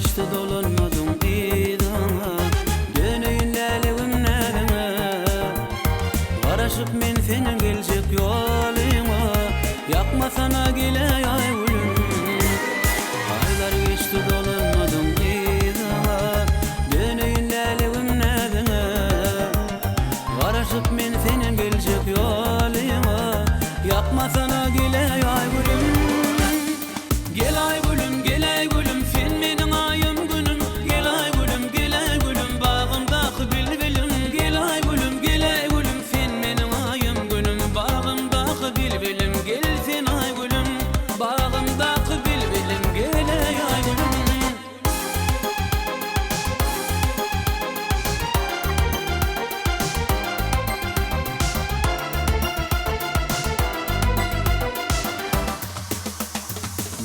geçti dolanmadım idana. Döneyim lelevim nelime, karışıp men senin gelecek yoluma. Yakma sana gile ay gülüm. Aylar geçti dolanmadım idana. Döneyim lelevim nelime, karışıp men senin gelecek yoluma. Yakma sana gile ay gülüm. Gel ay gülüm, gel ay gülüm, sen menin ayım günüm. Gel ay gülüm, gel ay gülüm, bağımdaki bilbilim. Gel ay gülüm, gel ay gülüm, sen menin ayım günüm. Bağımdaki bilbilim, gel sen ay gülüm. Bağımdaki bilbilim, gel ay gülüm.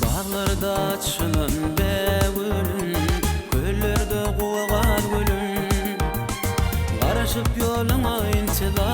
Bağlarda açılan be gülüm, göllerde kovar gülüm. Karışıp yoluma intizar